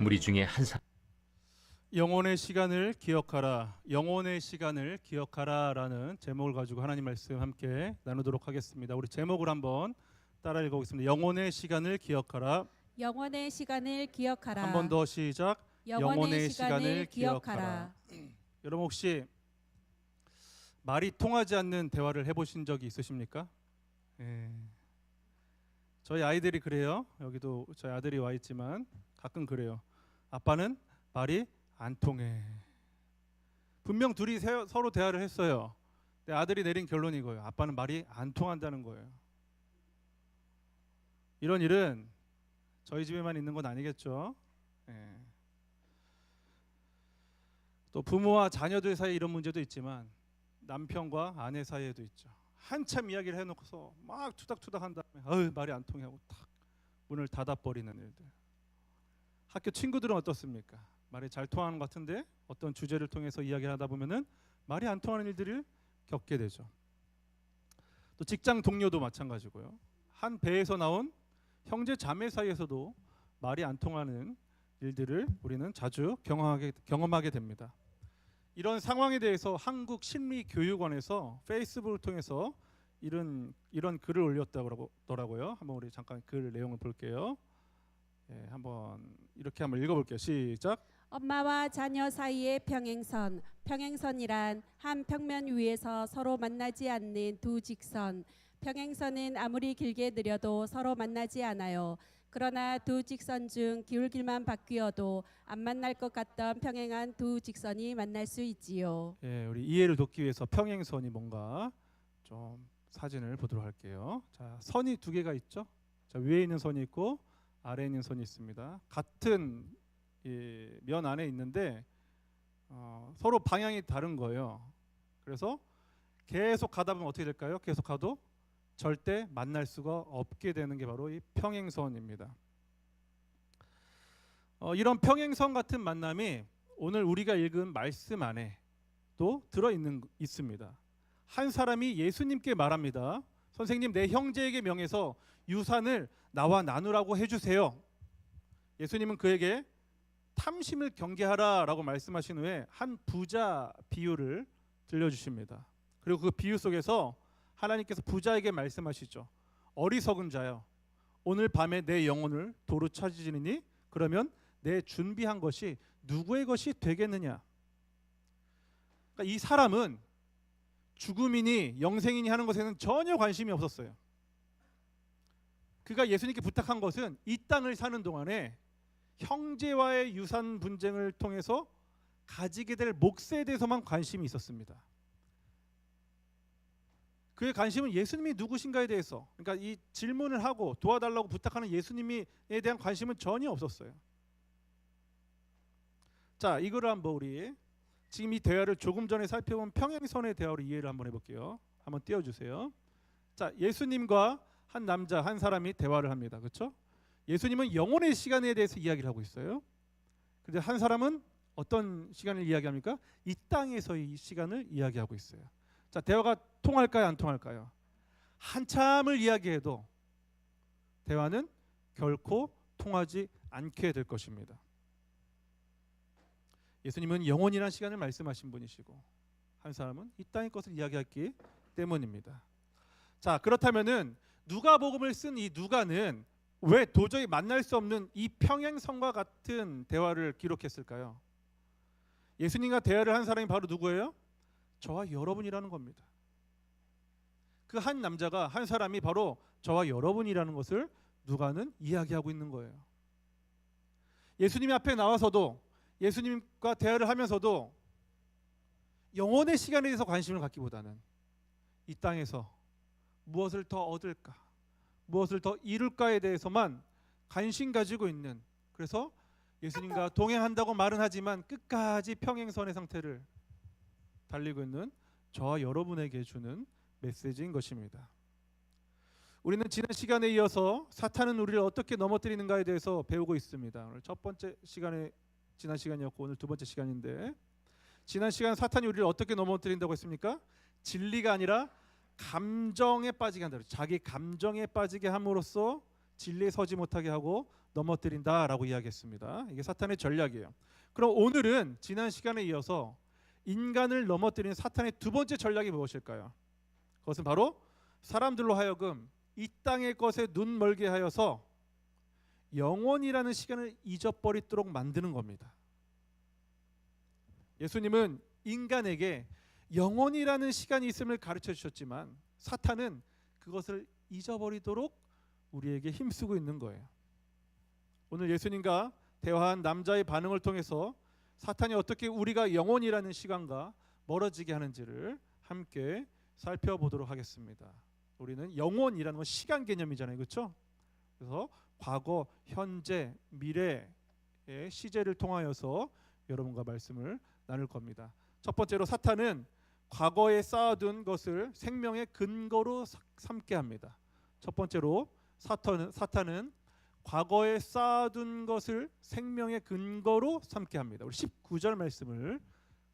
무리 중에 한 사람 영혼의 시간을 기억하라, 영혼의 시간을 기억하라라는 제목을 가지고 하나님 말씀 함께 나누도록 하겠습니다. 우리 제목을 한번 따라 읽어보겠습니다. 영혼의 시간을 기억하라. 영혼의 시간을 기억하라. 한 번 더 시작. 영혼의 시간을 기억하라. 여러분 혹시 말이 통하지 않는 대화를 해보신 적이 있으십니까? 저희 아이들이 그래요. 여기도 저희 아들이 와 있지만 가끔 그래요. 아빠는 말이 안 통해. 분명 둘이 서로 대화를 했어요. 근데 아들이 내린 결론이 이거예요. 아빠는 말이 안 통한다는 거예요. 이런 일은 저희 집에만 있는 건 아니겠죠. 또 부모와 자녀들 사이에 이런 문제도 있지만 남편과 아내 사이에도 있죠. 한참 이야기를 해놓고서 막 투닥투닥 한 다음에 말이 안 통해 하고 탁 문을 닫아버리는 일들. 학교 친구들은 어떻습니까? 말이 잘 통하는 것 같은데 어떤 주제를 통해서 이야기를 하다 보면은 말이 안 통하는 일들을 겪게 되죠. 또 직장 동료도 마찬가지고요. 한 배에서 나온 형제 자매 사이에서도 말이 안 통하는 일들을 우리는 자주 경험하게 됩니다. 이런 상황에 대해서 한국심리교육원에서 페이스북을 통해서 이런 글을 올렸더라고요. 한번 우리 잠깐 글 내용을 볼게요. 한번 이렇게 한번 읽어볼게요. 시작. 엄마와 자녀 사이의 평행선. 평행선이란 한 평면 위에서 서로 만나지 않는 두 직선. 평행선은 아무리 길게 느려도 서로 만나지 않아요. 그러나 두 직선 중 기울기만 바뀌어도 안 만날 것 같던 평행한 두 직선이 만날 수 있지요. 우리 이해를 돕기 위해서 평행선이 뭔가 좀 사진을 보도록 할게요. 자, 선이 두 개가 있죠. 자, 위에 있는 선이 있고 아래에 있는 선이 있습니다. 같은 면 안에 있는데 서로 방향이 다른 거예요. 그래서 계속 가다 보면 어떻게 될까요? 계속 가도 절대 만날 수가 없게 되는 게 바로 이 평행선입니다. 이런 평행선 같은 만남이 오늘 우리가 읽은 말씀 안에 또 있습니다. 한 사람이 예수님께 말합니다. 선생님, 내 형제에게 명해서 유산을 나와 나누라고 해주세요. 예수님은 그에게 탐심을 경계하라라고 말씀하신 후에 한 부자 비유를 들려주십니다. 그리고 그 비유 속에서 하나님께서 부자에게 말씀하시죠. 어리석은 자여, 오늘 밤에 내 영혼을 도로 찾으시니 그러면 내 준비한 것이 누구의 것이 되겠느냐. 그러니까 이 사람은 죽음이니 영생이니 하는 것에는 전혀 관심이 없었어요. 그가 예수님께 부탁한 것은 이 땅을 사는 동안에 형제와의 유산 분쟁을 통해서 가지게 될 몫에 대해서만 관심이 있었습니다. 그의 관심은 예수님이 누구신가에 대해서, 그러니까 이 질문을 하고 도와달라고 부탁하는 예수님에 대한 관심은 전혀 없었어요. 자, 이거를 한번 우리 지금 이 대화를 조금 전에 살펴본 평행선의 대화로 이해를 한번 해볼게요. 한번 띄워주세요. 자, 예수님과 한 남자 한 사람이 대화를 합니다. 그렇죠? 예수님은 영혼의 시간에 대해서 이야기를 하고 있어요. 그런데 한 사람은 어떤 시간을 이야기합니까? 이 땅에서의 시간을 이야기하고 있어요. 자, 대화가 통할까요? 안 통할까요? 한참을 이야기해도 대화는 결코 통하지 않게 될 것입니다. 예수님은 영원이라는 시간을 말씀하신 분이시고 한 사람은 이 땅의 것을 이야기했기 때문입니다. 자, 그렇다면은 누가복음을 쓴 이 누가는 왜 도저히 만날 수 없는 이 평행선과 같은 대화를 기록했을까요? 예수님과 대화를 한 사람이 바로 누구예요? 저와 여러분이라는 겁니다. 그 한 남자가, 한 사람이 바로 저와 여러분이라는 것을 누가는 이야기하고 있는 거예요. 예수님 앞에 나와서도 예수님과 대화를 하면서도 영혼의 시간에 대해서 관심을 갖기보다는 이 땅에서 무엇을 더 얻을까, 무엇을 더 이룰까에 대해서만 관심 가지고 있는, 그래서 예수님과 동행한다고 말은 하지만 끝까지 평행선의 상태를 달리고 있는 저와 여러분에게 주는 메시지인 것입니다. 우리는 지난 시간에 이어서 사탄은 우리를 어떻게 넘어뜨리는가에 대해서 배우고 있습니다. 오늘 첫 번째 시간에 지난 시간이었고 오늘 두 번째 시간인데, 지난 시간 사탄이 우리를 어떻게 넘어뜨린다고 했습니까? 진리가 아니라 감정에 빠지게 한다. 자기 감정에 빠지게 함으로써 진리에 서지 못하게 하고 넘어뜨린다라고 이야기했습니다. 이게 사탄의 전략이에요. 그럼 오늘은 지난 시간에 이어서 인간을 넘어뜨리는 사탄의 두 번째 전략이 무엇일까요? 그것은 바로 사람들로 하여금 이 땅의 것에 눈 멀게 하여서 영원이라는 시간을 잊어버리도록 만드는 겁니다. 예수님은 인간에게 영원이라는 시간이 있음을 가르쳐 주셨지만 사탄은 그것을 잊어버리도록 우리에게 힘쓰고 있는 거예요. 오늘 예수님과 대화한 남자의 반응을 통해서 사탄이 어떻게 우리가 영원이라는 시간과 멀어지게 하는지를 함께 살펴보도록 하겠습니다. 우리는 영원이라는 건 시간 개념이잖아요, 그렇죠? 그래서 과거, 현재, 미래의 시제를 통하여서 여러분과 말씀을 나눌 겁니다. 첫 번째로 사탄은 과거에 쌓아둔 것을 생명의 근거로 삼게 합니다. 첫 번째로 사탄은 과거에 쌓아둔 것을 생명의 근거로 삼게 합니다. 우리 19절 말씀을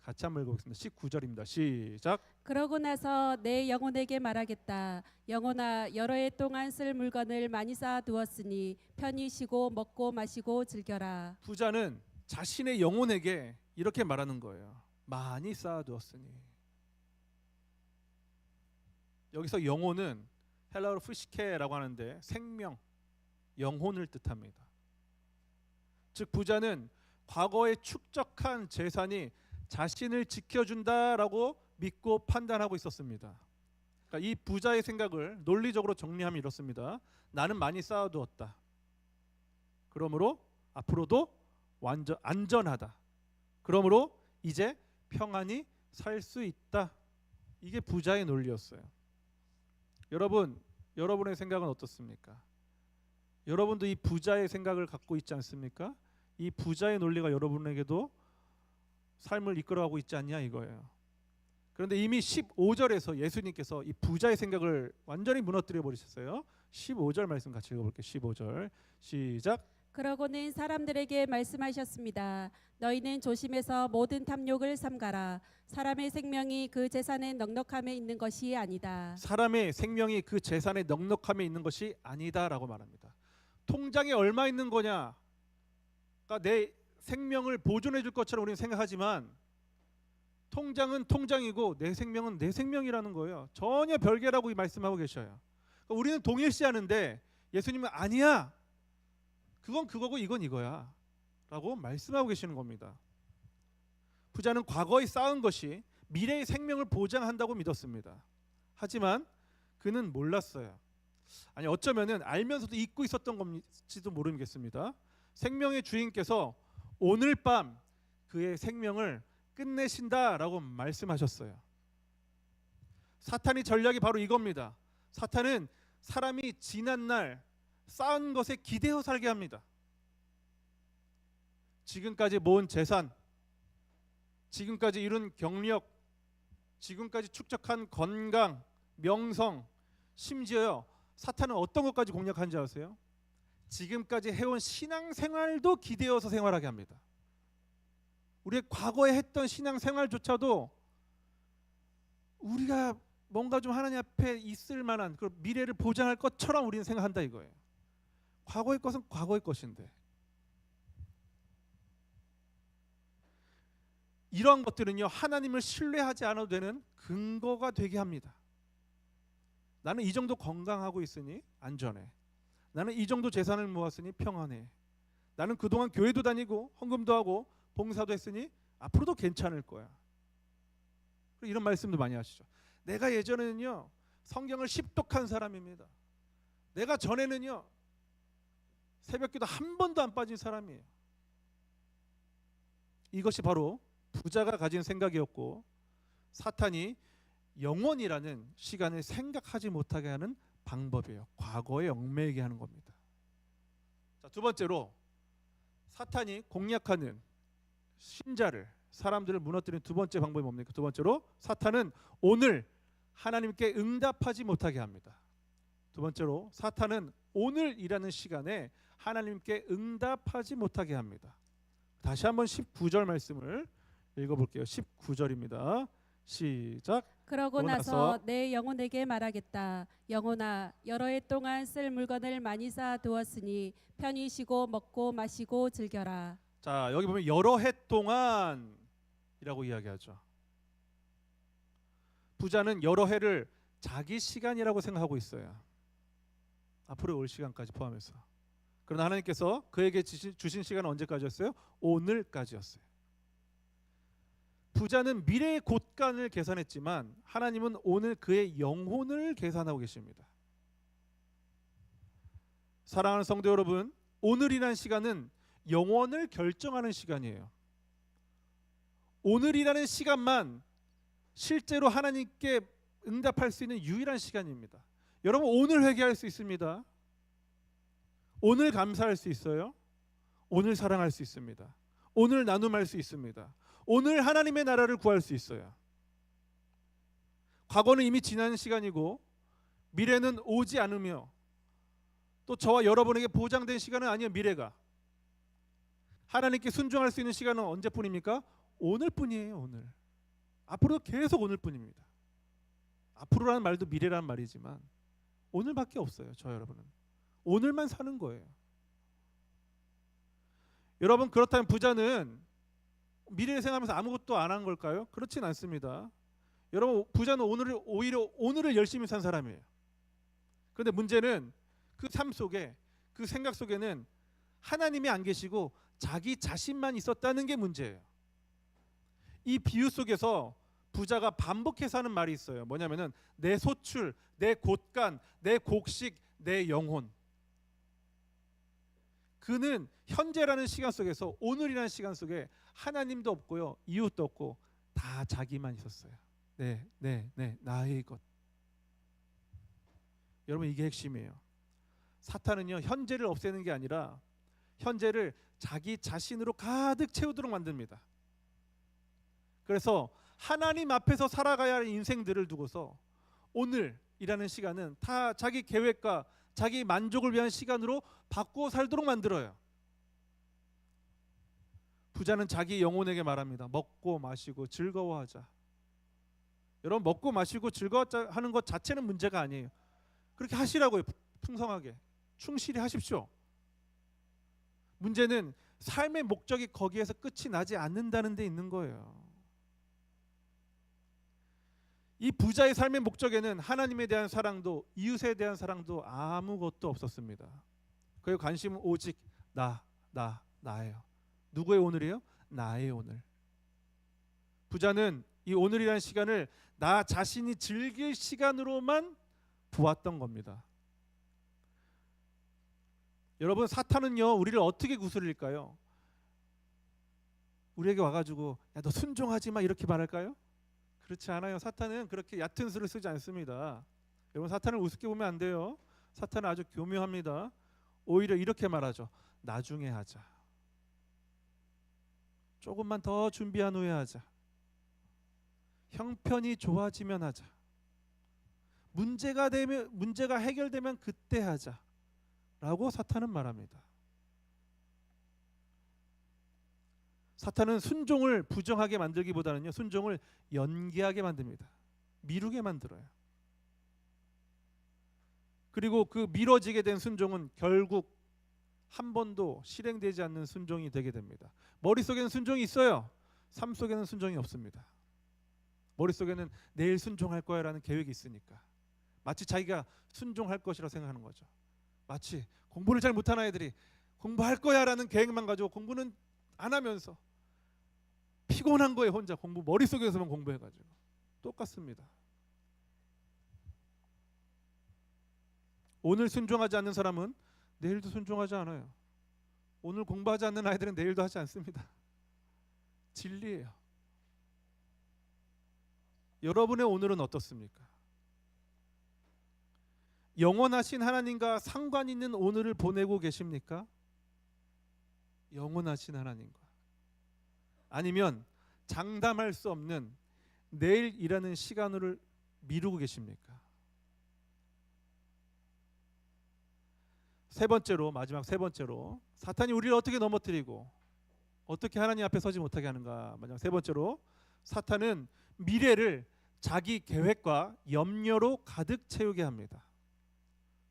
같이 한번 읽어보겠습니다. 19절입니다. 시작. 그러고 나서 내 영혼에게 말하겠다. 영혼아, 여러 해 동안 쓸 물건을 많이 쌓아두었으니 편히 쉬고 먹고 마시고 즐겨라. 부자는 자신의 영혼에게 이렇게 말하는 거예요. 많이 쌓아두었으니. 여기서 영혼은 헬라어로 프시케라고 하는데 생명, 영혼을 뜻합니다. 즉 부자는 과거에 축적한 재산이 자신을 지켜준다라고 믿고 판단하고 있었습니다. 그러니까 이 부자의 생각을 논리적으로 정리하면 이렇습니다. 나는 많이 쌓아두었다. 그러므로 앞으로도 완전 안전하다. 그러므로 이제 평안히 살 수 있다. 이게 부자의 논리였어요. 여러분의 생각은 어떻습니까? 여러분도 이 부자의 생각을 갖고 있지 않습니까? 이 부자의 논리가 여러분에게도 삶을 이끌어가고 있지 않냐 이거예요. 그런데 이미 15절에서 예수님께서 이 부자의 생각을 완전히 무너뜨려 버리셨어요. 15절 말씀 같이 읽어볼게요. 15절 시작. 그러고는 사람들에게 말씀하셨습니다. 너희는 조심해서 모든 탐욕을 삼가라. 사람의 생명이 그 재산의 넉넉함에 있는 것이 아니다. 사람의 생명이 그 재산의 넉넉함에 있는 것이 아니다라고 말합니다. 통장에 얼마 있는 거냐? 그러니까 내 생명을 보존해 줄 것처럼 우리는 생각하지만 통장은 통장이고 내 생명은 내 생명이라는 거예요. 전혀 별개라고 말씀하고 계셔요. 그러니까 우리는 동일시하는데 예수님은 아니야. 그건 그거고 이건 이거야 라고 말씀하고 계시는 겁니다. 부자는 과거에 쌓은 것이 미래의 생명을 보장한다고 믿었습니다. 하지만 그는 몰랐어요. 아니 어쩌면은 알면서도 잊고 있었던 건지도 모르겠습니다. 생명의 주인께서 오늘 밤 그의 생명을 끝내신다라고 말씀하셨어요. 사탄의 전략이 바로 이겁니다. 사탄은 사람이 지난날 쌓은 것에 기대어 살게 합니다. 지금까지 모은 재산, 지금까지 이룬 경력, 지금까지 축적한 건강, 명성, 심지어요 사탄은 어떤 것까지 공략하는지 아세요? 지금까지 해온 신앙생활도 기대어서 생활하게 합니다. 우리의 과거에 했던 신앙생활조차도 우리가 뭔가 좀 하나님 앞에 있을 만한 그 미래를 보장할 것처럼 우리는 생각한다 이거예요. 과거의 것은 과거의 것인데 이러한 것들은요 하나님을 신뢰하지 않아도 되는 근거가 되게 합니다. 나는 이 정도 건강하고 있으니 안전해. 나는 이 정도 재산을 모았으니 평안해. 나는 그동안 교회도 다니고 헌금도 하고 봉사도 했으니 앞으로도 괜찮을 거야. 이런 말씀도 많이 하시죠. 내가 예전에는요 성경을 십독한 사람입니다. 내가 전에는요 새벽기도 한 번도 안 빠진 사람이에요. 이것이 바로 부자가 가진 생각이었고 사탄이 영원이라는 시간을 생각하지 못하게 하는 방법이에요. 과거에 얽매이게 하는 겁니다. 자, 두 번째로 사탄이 공략하는 신자를 사람들을 무너뜨리는 두 번째 방법이 뭡니까? 두 번째로 사탄은 오늘 하나님께 응답하지 못하게 합니다. 두 번째로 사탄은 오늘이라는 시간에 하나님께 응답하지 못하게 합니다. 다시 한번 19절 말씀을 읽어볼게요. 19절입니다. 시작. 그러고 그러고 나서 나서 내 영혼에게 말하겠다. 영혼아, 여러 해 동안 쓸 물건을 많이 쌓아 두었으니 편히 쉬고 먹고 마시고 즐겨라. 자, 여기 보면 여러 해 동안이라고 이야기하죠. 부자는 여러 해를 자기 시간이라고 생각하고 있어요. 앞으로 올 시간까지 포함해서. 그러나 하나님께서 그에게 주신 시간은 언제까지였어요? 오늘까지였어요. 부자는 미래의 곳간을 계산했지만 하나님은 오늘 그의 영혼을 계산하고 계십니다. 사랑하는 성도 여러분, 오늘이란 시간은 영원을 결정하는 시간이에요. 오늘이라는 시간만 실제로 하나님께 응답할 수 있는 유일한 시간입니다. 여러분, 오늘 회개할 수 있습니다. 오늘 감사할 수 있어요. 오늘 사랑할 수 있습니다. 오늘 나눔할 수 있습니다. 오늘 하나님의 나라를 구할 수 있어요. 과거는 이미 지난 시간이고 미래는 오지 않으며 또 저와 여러분에게 보장된 시간은 아니에요. 미래가. 하나님께 순종할 수 있는 시간은 언제뿐입니까? 오늘뿐이에요. 오늘. 앞으로 계속 오늘뿐입니다. 앞으로라는 말도 미래라는 말이지만 오늘밖에 없어요. 저 여러분은 오늘만 사는 거예요. 여러분, 그렇다면 부자는 미래를 생각하면서 아무것도 안 한 걸까요? 그렇진 않습니다. 여러분, 부자는 오히려 오늘을 열심히 산 사람이에요. 그런데 문제는 그 삶 속에, 그 생각 속에는 하나님이 안 계시고 자기 자신만 있었다는 게 문제예요. 이 비유 속에서 부자가 반복해서 하는 말이 있어요. 뭐냐면은 내 소출, 내 곳간, 내 곡식, 내 영혼. 그는 현재라는 시간 속에서, 오늘이라는 시간 속에 하나님도 없고요, 이웃도 없고 다 자기만 있었어요. 나의 것. 여러분, 이게 핵심이에요. 사탄은요, 현재를 없애는 게 아니라 현재를 자기 자신으로 가득 채우도록 만듭니다. 그래서 하나님 앞에서 살아가야 할 인생들을 두고서 오늘이라는 시간은 다 자기 계획과 자기 만족을 위한 시간으로 바꾸어 살도록 만들어요. 부자는 자기 영혼에게 말합니다. 먹고 마시고 즐거워하자. 여러분, 먹고 마시고 즐거워하는 것 자체는 문제가 아니에요. 그렇게 하시라고요. 풍성하게 충실히 하십시오. 문제는 삶의 목적이 거기에서 끝이 나지 않는다는 데 있는 거예요. 이 부자의 삶의 목적에는 하나님에 대한 사랑도 이웃에 대한 사랑도 아무것도 없었습니다. 그의 관심은 오직 나예요. 누구의 오늘이에요? 나의 오늘. 부자는 이 오늘이라는 시간을 나 자신이 즐길 시간으로만 보았던 겁니다. 여러분, 사탄은요, 우리를 어떻게 구슬릴까요? 우리에게 와가지고 야, 너 순종하지 마, 이렇게 말할까요? 그렇지 않아요. 사탄은 그렇게 얕은 수를 쓰지 않습니다. 여러분, 사탄을 우습게 보면 안 돼요. 사탄은 아주 교묘합니다. 오히려 이렇게 말하죠. 나중에 하자. 조금만 더 준비한 후에 하자. 형편이 좋아지면 하자. 문제가 해결되면 그때 하자. 라고 사탄은 말합니다. 사탄은 순종을 부정하게 만들기보다는요, 순종을 연기하게 만듭니다. 미루게 만들어요. 그리고 그 미뤄지게 된 순종은 결국 한 번도 실행되지 않는 순종이 되게 됩니다. 머릿속에는 순종이 있어요. 삶 속에는 순종이 없습니다. 머릿속에는 내일 순종할 거야라는 계획이 있으니까 마치 자기가 순종할 것이라고 생각하는 거죠. 마치 공부를 잘 못하는 아이들이 공부할 거야라는 계획만 가지고 공부는 안 하면서 피곤한 거예요. 혼자 머릿속에서만 공부해가지고. 똑같습니다. 오늘 순종하지 않는 사람은 내일도 순종하지 않아요. 오늘 공부하지 않는 아이들은 내일도 하지 않습니다. 진리예요. 여러분의 오늘은 어떻습니까? 영원하신 하나님과 상관 있는 오늘을 보내고 계십니까? 영원하신 하나님과. 아니면 장담할 수 없는 내일이라는 시간을 미루고 계십니까? 마지막 세 번째로 사탄이 우리를 어떻게 넘어뜨리고 어떻게 하나님 앞에 서지 못하게 하는가. 마지막 세 번째로 사탄은 미래를 자기 계획과 염려로 가득 채우게 합니다.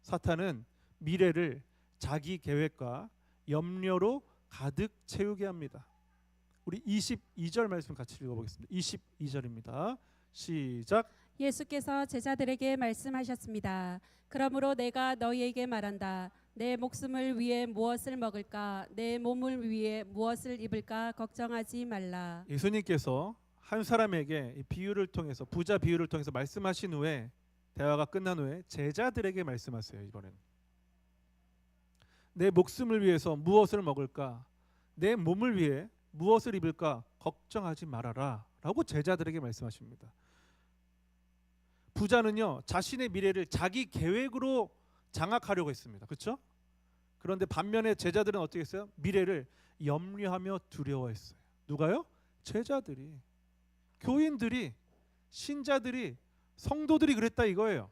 사탄은 미래를 자기 계획과 염려로 가득 채우게 합니다. 우리 22절 말씀 같이 읽어보겠습니다. 22절입니다. 시작. 예수께서 제자들에게 말씀하셨습니다. 그러므로 내가 너희에게 말한다. 내 목숨을 위해 무엇을 먹을까? 내 몸을 위해 무엇을 입을까? 걱정하지 말라. 예수님께서 한 사람에게 이 비유를 통해서 부자 비유를 통해서 말씀하신 후에 대화가 끝난 후에 제자들에게 말씀하세요. 이번엔 내 목숨을 위해서 무엇을 먹을까? 내 몸을 위해 무엇을 입을까? 걱정하지 말아라 라고 제자들에게 말씀하십니다. 부자는요 자신의 미래를 자기 계획으로 장악하려고 했습니다. 그렇죠? 그런데 반면에 제자들은 어떻게 했어요? 미래를 염려하며 두려워했어요. 누가요? 제자들이, 교인들이, 신자들이, 성도들이 그랬다 이거예요.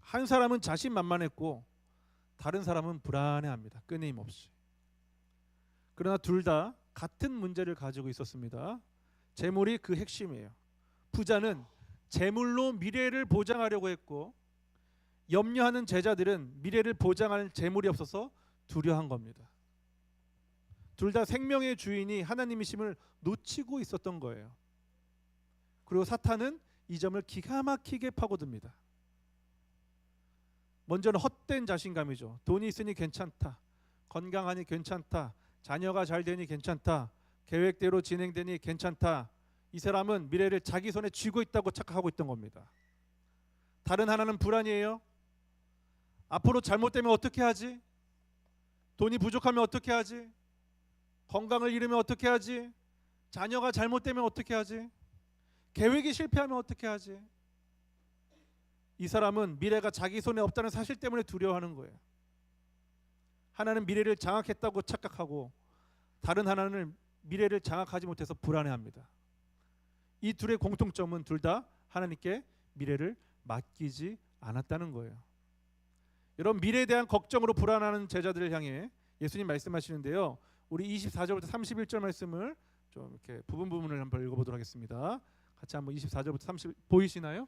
한 사람은 자신만만했고 다른 사람은 불안해합니다. 끊임없이. 그러나 둘 다 같은 문제를 가지고 있었습니다. 재물이 그 핵심이에요. 부자는 재물로 미래를 보장하려고 했고 염려하는 제자들은 미래를 보장할 재물이 없어서 두려워한 겁니다. 둘 다 생명의 주인이 하나님이심을 놓치고 있었던 거예요. 그리고 사탄은 이 점을 기가 막히게 파고듭니다. 먼저는 헛된 자신감이죠. 돈이 있으니 괜찮다. 건강하니 괜찮다. 자녀가 잘 되니 괜찮다. 계획대로 진행되니 괜찮다. 이 사람은 미래를 자기 손에 쥐고 있다고 착각하고 있던 겁니다. 다른 하나는 불안이에요. 앞으로 잘못되면 어떻게 하지? 돈이 부족하면 어떻게 하지? 건강을 잃으면 어떻게 하지? 자녀가 잘못되면 어떻게 하지? 계획이 실패하면 어떻게 하지? 이 사람은 미래가 자기 손에 없다는 사실 때문에 두려워하는 거예요. 하나는 미래를 장악했다고 착각하고 다른 하나는 미래를 장악하지 못해서 불안해합니다. 이 둘의 공통점은 둘 다 하나님께 미래를 맡기지 않았다는 거예요. 여러분, 미래에 대한 걱정으로 불안하는 제자들을 향해 예수님 말씀하시는데요. 우리 24절부터 31절 말씀을 좀 이렇게 부분을 한번 읽어보도록 하겠습니다. 같이 한번 24절부터 30 보이시나요?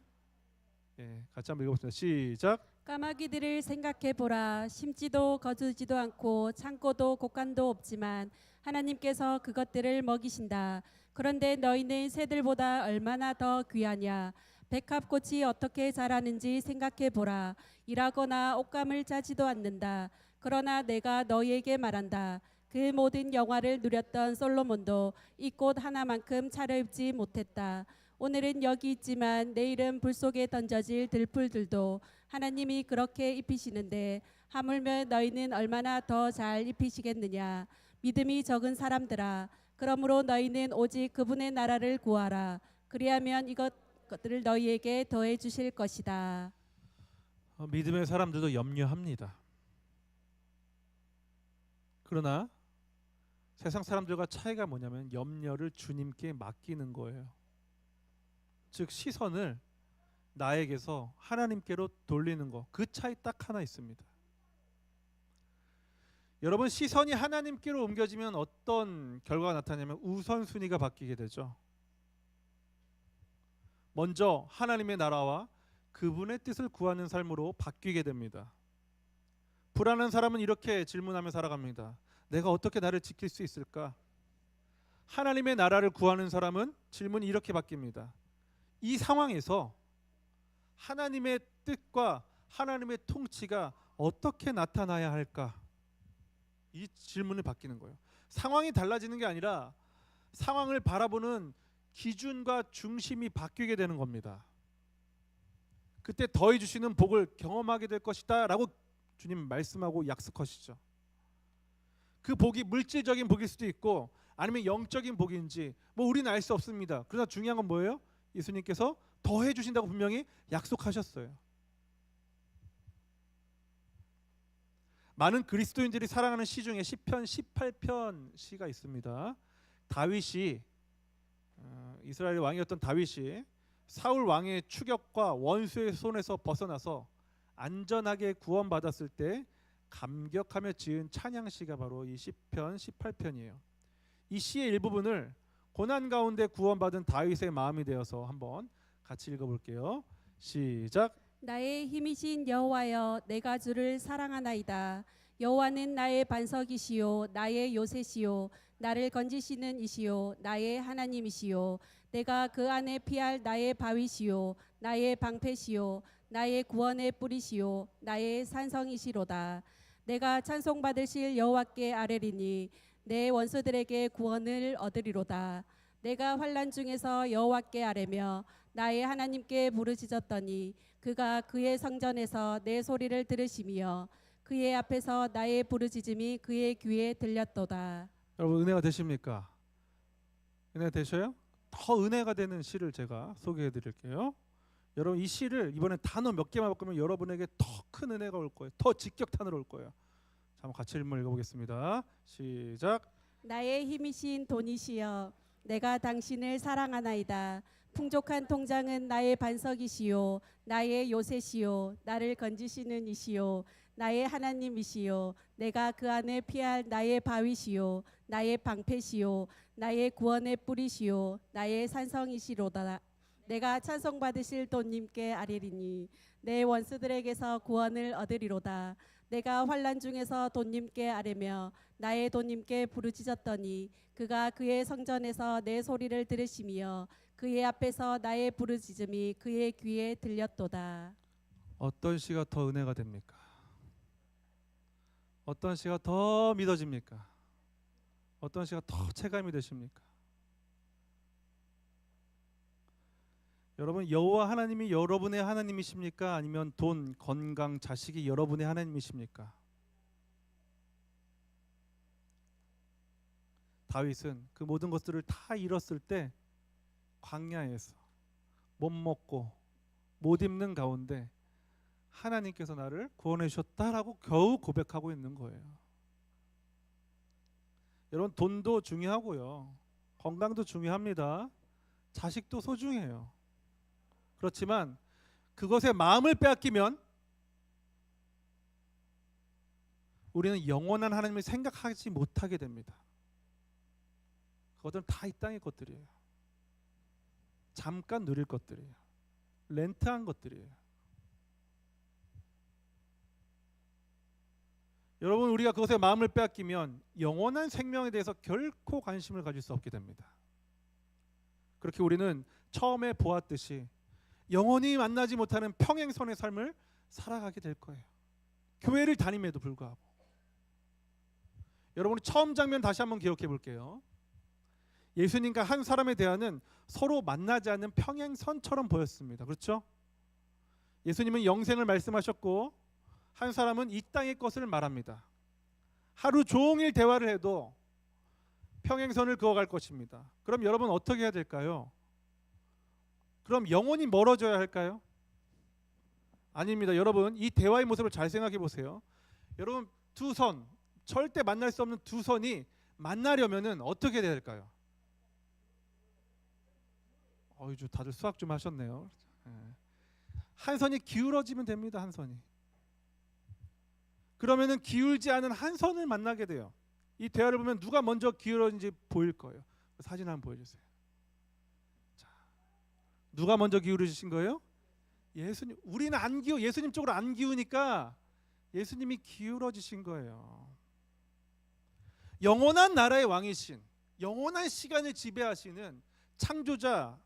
예, 같이 한번 읽어보겠습니다. 시작. 까마귀들을 생각해 보라. 심지도 거두지도 않고 창고도 곡간도 없지만 하나님께서 그것들을 먹이신다. 그런데 너희는 새들보다 얼마나 더 귀하냐. 백합꽃이 어떻게 자라는지 생각해 보라. 일하거나 옷감을 짜지도 않는다. 그러나 내가 너희에게 말한다. 그 모든 영화를 누렸던 솔로몬도 이 꽃 하나만큼 차려입지 못했다. 오늘은 여기 있지만 내일은 불 속에 던져질 들풀들도 하나님이 그렇게 입히시는데 하물며 너희는 얼마나 더 잘 입히시겠느냐. 믿음이 적은 사람들아, 그러므로 너희는 오직 그분의 나라를 구하라. 그리하면 이것들을 너희에게 더해 주실 것이다. 믿음의 사람들도 염려합니다. 그러나 세상 사람들과 차이가 뭐냐면 염려를 주님께 맡기는 거예요. 즉 시선을 나에게서 하나님께로 돌리는 거. 그 차이 딱 하나 있습니다. 여러분, 시선이 하나님께로 옮겨지면 어떤 결과가 나타나냐면 우선순위가 바뀌게 되죠. 먼저 하나님의 나라와 그분의 뜻을 구하는 삶으로 바뀌게 됩니다. 불안한 사람은 이렇게 질문하며 살아갑니다. 내가 어떻게 나를 지킬 수 있을까? 하나님의 나라를 구하는 사람은 질문이 이렇게 바뀝니다. 이 상황에서 하나님의 뜻과 하나님의 통치가 어떻게 나타나야 할까? 이 질문이 바뀌는 거예요. 상황이 달라지는 게 아니라 상황을 바라보는 기준과 중심이 바뀌게 되는 겁니다. 그때 더해 주시는 복을 경험하게 될 것이다 라고 주님 말씀하고 약속하시죠. 그 복이 물질적인 복일 수도 있고 아니면 영적인 복인지 뭐 우리는 알 수 없습니다. 그러나 중요한 건 뭐예요? 예수님께서 더해 주신다고 분명히 약속하셨어요. 많은 그리스도인들이 사랑하는 시 중에 시편 18편 시가 있습니다. 다윗이 이스라엘 왕이었던 다윗이 사울 왕의 추격과 원수의 손에서 벗어나서 안전하게 구원받았을 때 감격하며 지은 찬양시가 바로 이 시편 18편이에요. 이 시의 일부분을 고난 가운데 구원받은 다윗의 마음이 되어서 한번 같이 읽어볼게요. 시작. 나의 힘이신 여호와여, 내가 주를 사랑하나이다. 여호와는 나의 반석이시요 나의 요새시요 나를 건지시는 이시요 나의 하나님이시요 내가 그 안에 피할 나의 바위시요 나의 방패시요 나의 구원의 뿌리시요 나의 산성이시로다. 내가 찬송받으실 여호와께 아뢰리니 내 원수들에게 구원을 얻으리로다. 내가 환난 중에서 여호와께 아뢰며 나의 하나님께 부르짖었더니 그가 그의 성전에서 내 소리를 들으시며 그의 앞에서 나의 부르짖음이 그의 귀에 들렸도다. 여러분 은혜가 되십니까? 은혜가 되셔요? 더 은혜가 되는 시를 제가 소개해 드릴게요. 여러분 이 시를 이번에 단어 몇 개만 바꾸면 여러분에게 더 큰 은혜가 올 거예요. 더 직격탄으로 올 거예요. 자, 한번 같이 읽어보겠습니다. 시작. 나의 힘이신 돈이시여, 내가 당신을 사랑하나이다. 풍족한 통장은 나의 반석이시요 나의 요새시요 나를 건지시는 이시요 나의 하나님이시요 내가 그 안에 피할 나의 바위시요 나의 방패시요 나의 구원의 뿌리시요 나의 산성이시로다. 내가 찬송받으실 돈님께 아뢰리니 내 원수들에게서 구원을 얻으리로다. 내가 환난 중에서 돈님께 아뢰며 나의 돈님께 부르짖었더니 그가 그의 성전에서 내 소리를 들으시며 그의 앞에서 나의 부르짖음이 그의 귀에 들렸도다. 어떤 시가 더 은혜가 됩니까? 어떤 시가 더 믿어집니까? 어떤 시가 더 체감이 되십니까? 여러분 여호와 하나님이 여러분의 하나님이십니까? 아니면 돈, 건강, 자식이 여러분의 하나님이십니까? 다윗은 그 모든 것들을 다 잃었을 때 광야에서 못 먹고 못 입는 가운데 하나님께서 나를 구원해 주셨다라고 겨우 고백하고 있는 거예요. 여러분 돈도 중요하고요. 건강도 중요합니다. 자식도 소중해요. 그렇지만 그것에 마음을 빼앗기면 우리는 영원한 하나님을 생각하지 못하게 됩니다. 그것들은 다 이 땅의 것들이에요. 잠깐 누릴 것들이에요. 렌트한 것들이에요. 여러분 우리가 그것에 마음을 빼앗기면 영원한 생명에 대해서 결코 관심을 가질 수 없게 됩니다. 그렇게 우리는 처음에 보았듯이 영원히 만나지 못하는 평행선의 삶을 살아가게 될 거예요. 교회를 다님에도 불구하고. 여러분 처음 장면 다시 한번 기억해 볼게요. 예수님과 한 사람의 대화는 서로 만나지 않는 평행선처럼 보였습니다. 그렇죠? 예수님은 영생을 말씀하셨고 한 사람은 이 땅의 것을 말합니다. 하루 종일 대화를 해도 평행선을 그어갈 것입니다. 그럼 여러분 어떻게 해야 될까요? 그럼 영원히 멀어져야 할까요? 아닙니다. 여러분 이 대화의 모습을 잘 생각해 보세요. 여러분 두 선, 절대 만날 수 없는 두 선이 만나려면은 어떻게 해야 될까요? 어이주 다들 수학 좀 하셨네요. 한 선이 기울어지면 됩니다. 한 선이. 그러면은 기울지 않은 한 선을 만나게 돼요. 이 대화를 보면 누가 먼저 기울어진지 보일 거예요. 사진 한번 보여주세요. 자, 누가 먼저 기울어지신 거예요? 예수님. 우리는 안 기우, 예수님 쪽으로 안 기우니까 예수님이 기울어지신 거예요. 영원한 나라의 왕이신, 영원한 시간을 지배하시는 창조자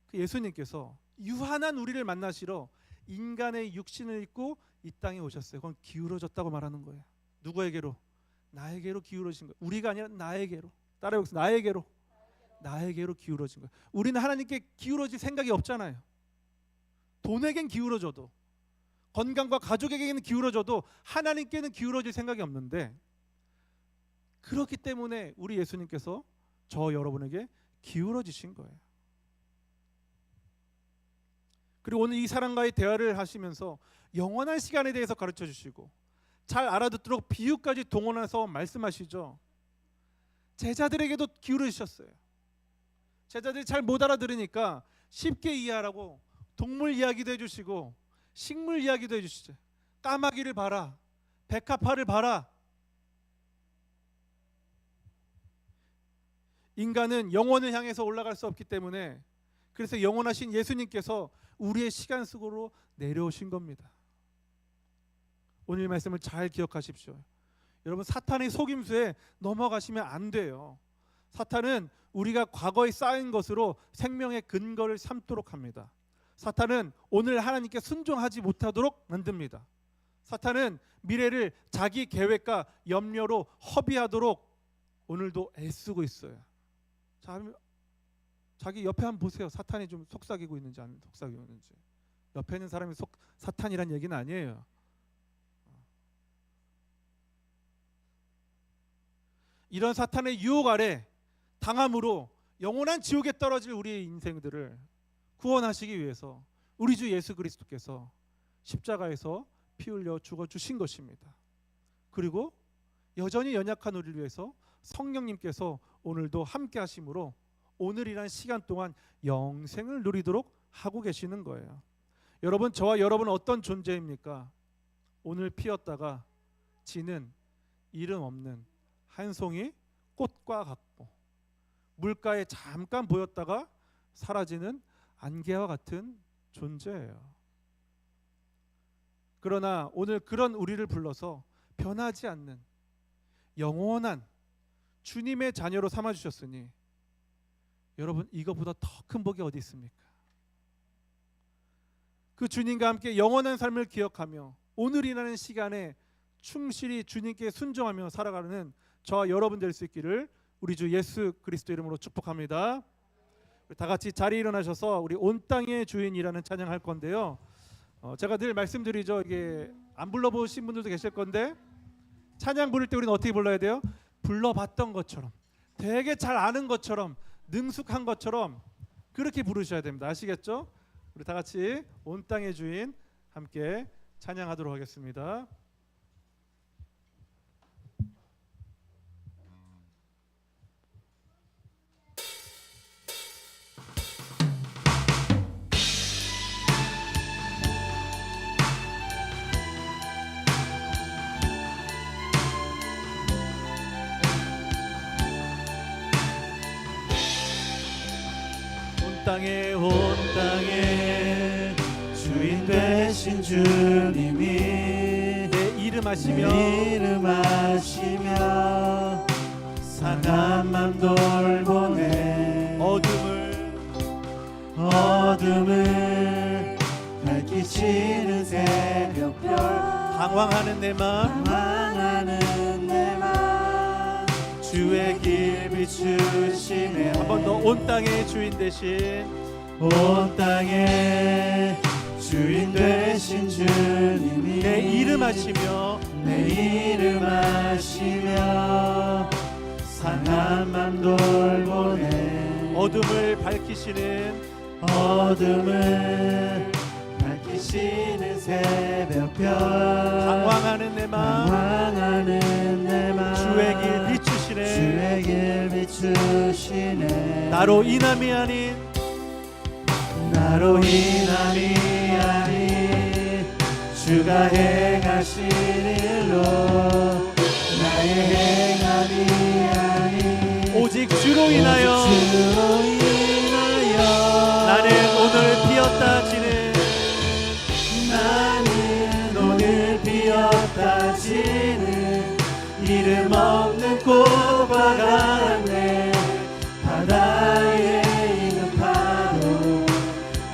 그 예수님께서 유한한 우리를 만나시러 인간의 육신을 입고 이 땅에 오셨어요. 그건 기울어졌다고 말하는 거예요. 누구에게로? 나에게로 기울어진 거예요. 우리가 아니라 나에게로. 따라해보겠습니다. 나에게로. 나에게로 기울어진 거예요. 우리는 하나님께 기울어질 생각이 없잖아요. 돈에겐 기울어져도, 건강과 가족에게는 기울어져도 하나님께는 기울어질 생각이 없는데, 그렇기 때문에 우리 예수님께서 저 여러분에게 기울어지신 거예요. 그리고 오늘 이 사람과의 대화를 하시면서 영원한 시간에 대해서 가르쳐 주시고 잘 알아듣도록 비유까지 동원해서 말씀하시죠. 제자들에게도 기울이셨어요. 제자들이 잘 못 알아들으니까 쉽게 이해하라고 동물 이야기도 해주시고 식물 이야기도 해주시죠. 까마귀를 봐라, 백합화를 봐라. 인간은 영원을 향해서 올라갈 수 없기 때문에 그래서 영원하신 예수님께서 우리의 시간 속으로 내려오신 겁니다. 오늘 말씀을 잘 기억하십시오. 여러분, 사탄의 속임수에 넘어가시면 안 돼요. 사탄은 우리가 과거에 쌓인 것으로 생명의 근거를 삼도록 합니다. 사탄은 오늘 하나님께 순종하지 못하도록 만듭니다. 사탄은 미래를 자기 계획과 염려로 허비하도록 오늘도 애쓰고 있어요. 자기 옆에 한번 보세요. 사탄이 좀 속삭이고 있는지 안 속삭이고 있는지. 옆에 있는 사람이 사탄이란 얘기는 아니에요. 이런 사탄의 유혹 아래 당함으로 영원한 지옥에 떨어질 우리의 인생들을 구원하시기 위해서 우리 주 예수 그리스도께서 십자가에서 피 흘려 죽어 주신 것입니다. 그리고 여전히 연약한 우리를 위해서 성령님께서 오늘도 함께 하심으로 오늘이란 시간 동안 영생을 누리도록 하고 계시는 거예요. 여러분, 저와 여러분은 어떤 존재입니까? 오늘 피었다가 지는 이름 없는 한 송이 꽃과 같고 물가에 잠깐 보였다가 사라지는 안개와 같은 존재예요. 그러나 오늘 그런 우리를 불러서 변하지 않는 영원한 주님의 자녀로 삼아주셨으니 여러분, 이거보다 더 큰 복이 어디 있습니까? 그 주님과 함께 영원한 삶을 기억하며 오늘이라는 시간에 충실히 주님께 순종하며 살아가는 저와 여러분 될 수 있기를 우리 주 예수 그리스도 이름으로 축복합니다. 다 같이 자리에 일어나셔서 우리 온 땅의 주인이라는 찬양할 건데요. 제가 늘 말씀드리죠. 이게 안 불러보신 분들도 계실 건데 찬양 부를 때 우리는 어떻게 불러야 돼요? 불러봤던 것처럼, 되게 잘 아는 것처럼, 능숙한 것처럼 그렇게 부르셔야 됩니다. 아시겠죠? 우리 다 같이 온 땅의 주인 함께 찬양하도록 하겠습니다. 온 땅에 주인 되신 주님이 내 이름 하시며 이름 하시며 상한 맘 돌보네 어둠을 밝히시는 새벽별 방황하는 내 마음 주의 길 비추시네 한 번 더 온 땅의 주인 되신 온 땅에 주인 되신 주님이 내 이름 하시며 내 이름 하시며 상한 맘 돌보네 어둠을 밝히시는 새벽별 방황하는 내 마음 주의 길 비추시네 나로 인함이 아닌 주가 행하신 일로 나의 행함이 아닌 오직 주로 인하여 나는 오늘 피었다 지는 이름 없는 꽃과 같네 바다에 있는 파도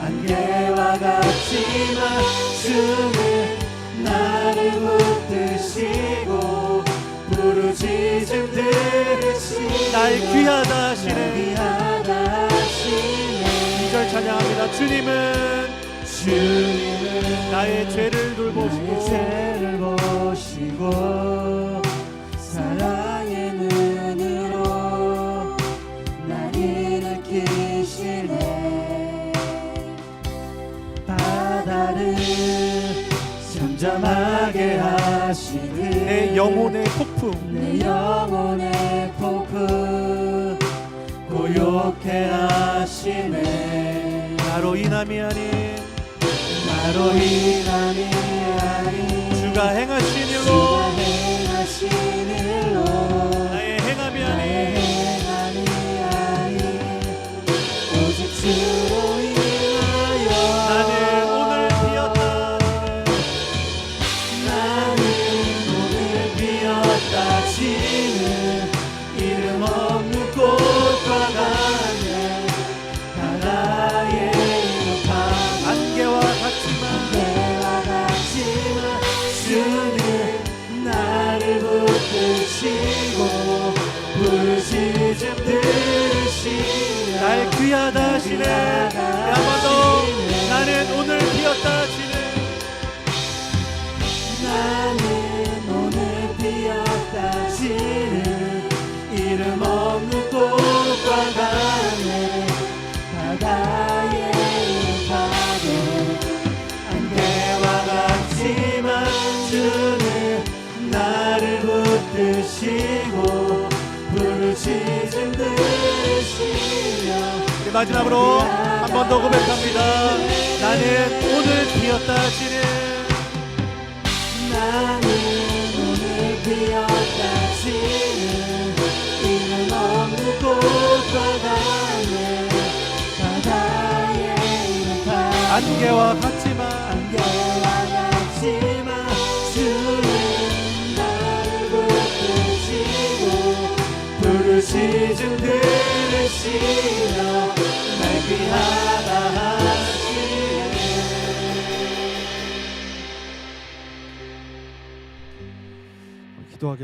안개와 같지만 주는 나를 붙드시고 부르짖음 들으시고 날 귀하다 하시는 2절 찬양합니다. 주님은 나의 죄를 돌보시고 사랑의 눈으로 날 일으키시네 바다를 잠잠하게 하시듯 내 영혼의 폭풍 고요케 하시네 나로 인함이 아닌 주가 행하신 일로 나의 행함이 아닌 나를 붙드시고 부르짖음 들으시며 날 귀하다 하시네. 한 번 더. 나는 오늘 비었다 하시네. 나는 오늘 비었다 지는 이름 없는 꽃과 같네. 바다의 파도 안개와 같지만 주는 나를 붙드시고 부르짖음 들으시며 우리 마지막으로 한 번 더 고백합니다. 나는 오늘 비었다 하시네. 나는 오늘 비었다 지는 이름 없는 꽃과 같네. 바다의 파도 안개와 같지만 안개와 같지만 주는 나를 붙드시고 부르짖음 들으시며 날 귀하다 하시네. 기도하겠습니다.